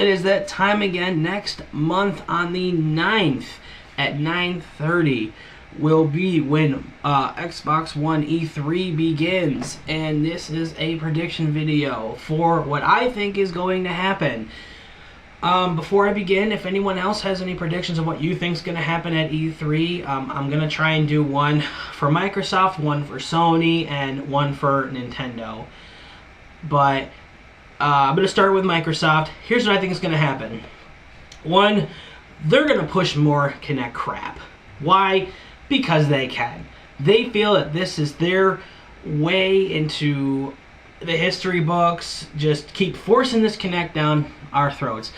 it is that time again. Next month on the 9th at 9:30 will be when Xbox One E3 begins, and this is a prediction video for what I think is going to happen. Before I begin, if anyone else has any predictions of what you think is going to happen at E3, I'm going to try and do one for Microsoft, one for Sony, and one for Nintendo. But I'm going to start with Microsoft. Here's what I think is going to happen. One, they're going to push more Kinect crap. Why? Because they can. They feel that this is their way into the history books. Just keep forcing this Kinect down our throats.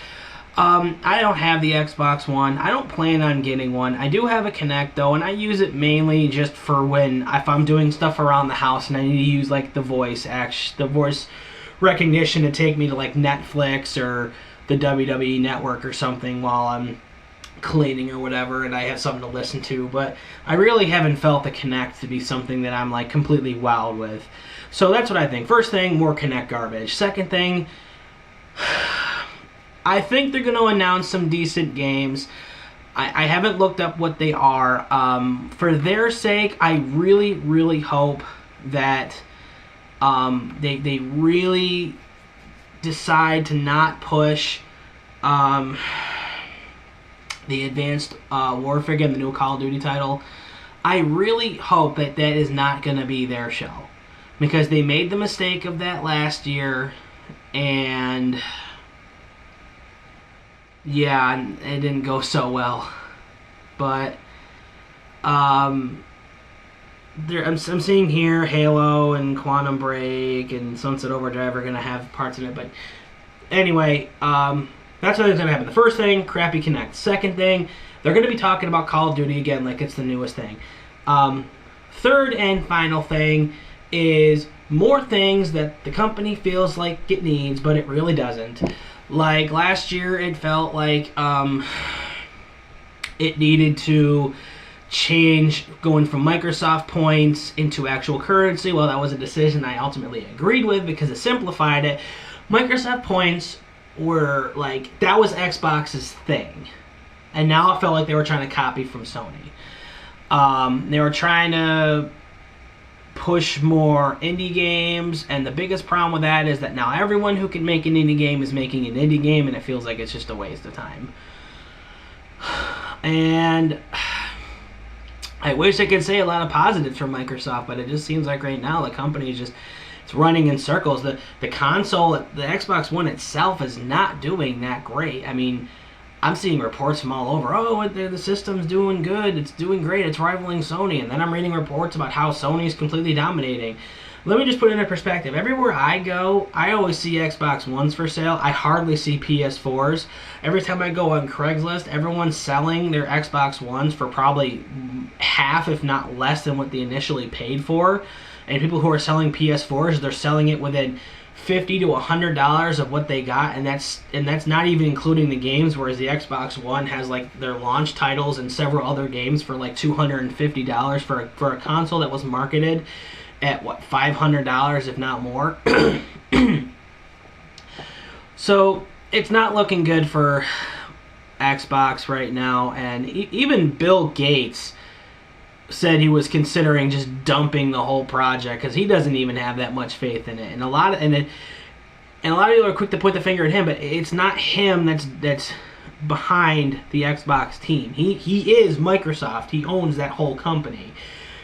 I don't have the Xbox One. I don't plan on getting one. I do have a Kinect though, and I use it mainly just for if I'm doing stuff around the house and I need to use like the voice recognition to take me to like Netflix or the WWE Network or something while I'm cleaning or whatever, and I have something to listen to. But I really haven't felt the Kinect to be something that I'm like completely wowed with. So that's what I think. First thing, more Kinect garbage. Second thing, I think they're going to announce some decent games. I haven't looked up what they are. For their sake, I really, really hope that they really decide to not push the Advanced Warfare game, the new Call of Duty title. I really hope that that is not going to be their show, because they made the mistake of that last year, and yeah, it didn't go so well. But I'm seeing here Halo and Quantum Break and Sunset Overdrive are going to have parts in it. But anyway, that's what's going to happen. The first thing, crappy Kinect. Second thing, they're going to be talking about Call of Duty again like it's the newest thing. Third and final thing is more things that the company feels like it needs, but it really doesn't. Like last year, it felt like it needed to change going from Microsoft points into actual currency. Well, that was a decision I ultimately agreed with because it simplified it. Microsoft points were like, that was Xbox's thing. And now I felt like they were trying to copy from Sony. They were trying to push more indie games, and the biggest problem with that is that now everyone who can make an indie game is making an indie game, and it feels like it's just a waste of time. And I wish I could say a lot of positives for Microsoft, but it just seems like right now the company is just, it's running in circles. The console, the Xbox One itself is not doing that great. I mean, I'm seeing reports from all over, oh, the system's doing good, it's doing great, it's rivaling Sony, and then I'm reading reports about how Sony's completely dominating. Let me just put it into perspective. Everywhere I go, I always see Xbox Ones for sale. I hardly see PS4s. Every time I go on Craigslist, everyone's selling their Xbox Ones for probably half, if not less, than what they initially paid for. And people who are selling PS4s, they're selling it within $50 to $100 of what they got, and that's not even including the games, whereas the Xbox One has like their launch titles and several other games for like $250 for a console that was marketed at what, $500 if not more. So it's not looking good for Xbox right now, and even Bill Gates said he was considering just dumping the whole project because he doesn't even have that much faith in it. And a lot of people are quick to point the finger at him, but it's not him that's behind the Xbox team. He is Microsoft. He owns that whole company.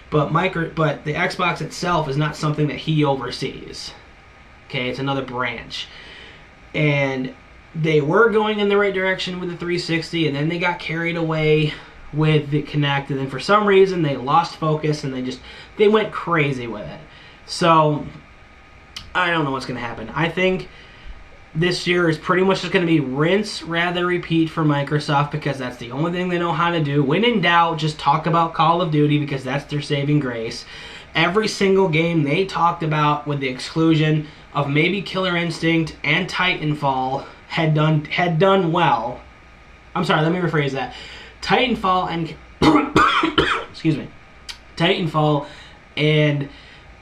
But the Xbox itself is not something that he oversees. Okay, it's another branch. And they were going in the right direction with the 360, and then they got carried away with the Kinect, and then for some reason they lost focus and they went crazy with it. So I don't know what's going to happen. I think this year is pretty much just going to be rinse rather repeat for Microsoft, because that's the only thing they know how to do. When in doubt, just talk about Call of Duty, because that's their saving grace. Every single game they talked about, with the exclusion of maybe Killer Instinct and Titanfall, had done well. I'm sorry, let me rephrase that. Titanfall and excuse me, Titanfall and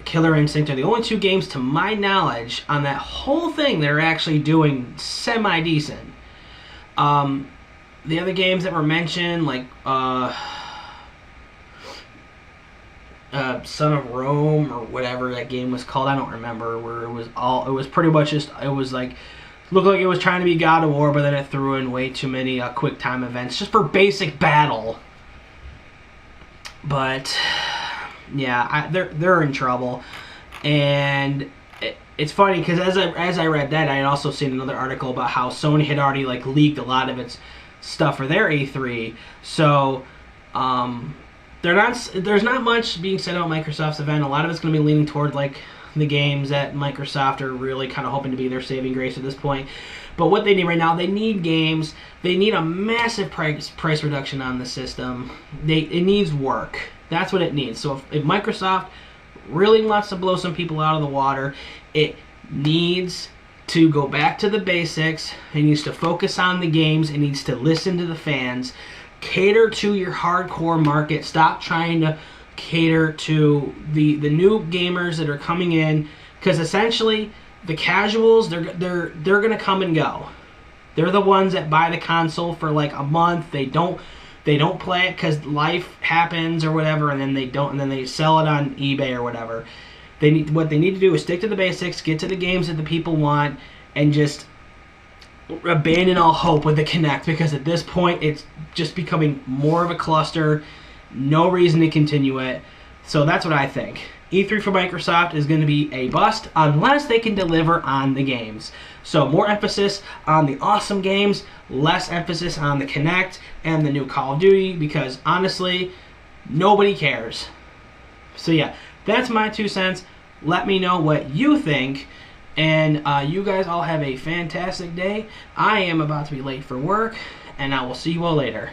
Killer Instinct are the only two games, to my knowledge, on that whole thing that are actually doing semi-decent. The other games that were mentioned, like Son of Rome or whatever that game was called, I don't remember. Where it was pretty much just, it was like, looked like it was trying to be God of War, but then it threw in way too many quick time events just for basic battle. But yeah, they're in trouble, and it's funny because as I read that, I had also seen another article about how Sony had already like leaked a lot of its stuff for their E3. So there's not much being said about Microsoft's event. A lot of it's going to be leaning toward like the games that Microsoft are really kind of hoping to be their saving grace at this point. But what they need right now, they need games. They need a massive price reduction on the system. It needs work. That's what it needs. So if Microsoft really wants to blow some people out of the water, it needs to go back to the basics. It needs to focus on the games. It needs to listen to the fans. Cater to your hardcore market. Stop trying to cater to the new gamers that are coming in, because essentially the casuals, they're gonna come and go. They're the ones that buy the console for like a month. They don't play it because life happens or whatever, and then they sell it on eBay or whatever. What they need to do is stick to the basics, get to the games that the people want, and just abandon all hope with the Kinect, because at this point it's just becoming more of a cluster. No reason to continue it. So that's what I think. E3 for Microsoft is going to be a bust unless they can deliver on the games. So more emphasis on the awesome games, less emphasis on the Kinect and the new Call of Duty, because honestly, nobody cares. So yeah, that's my 2 cents. Let me know what you think. And you guys all have a fantastic day. I am about to be late for work, and I will see you all later.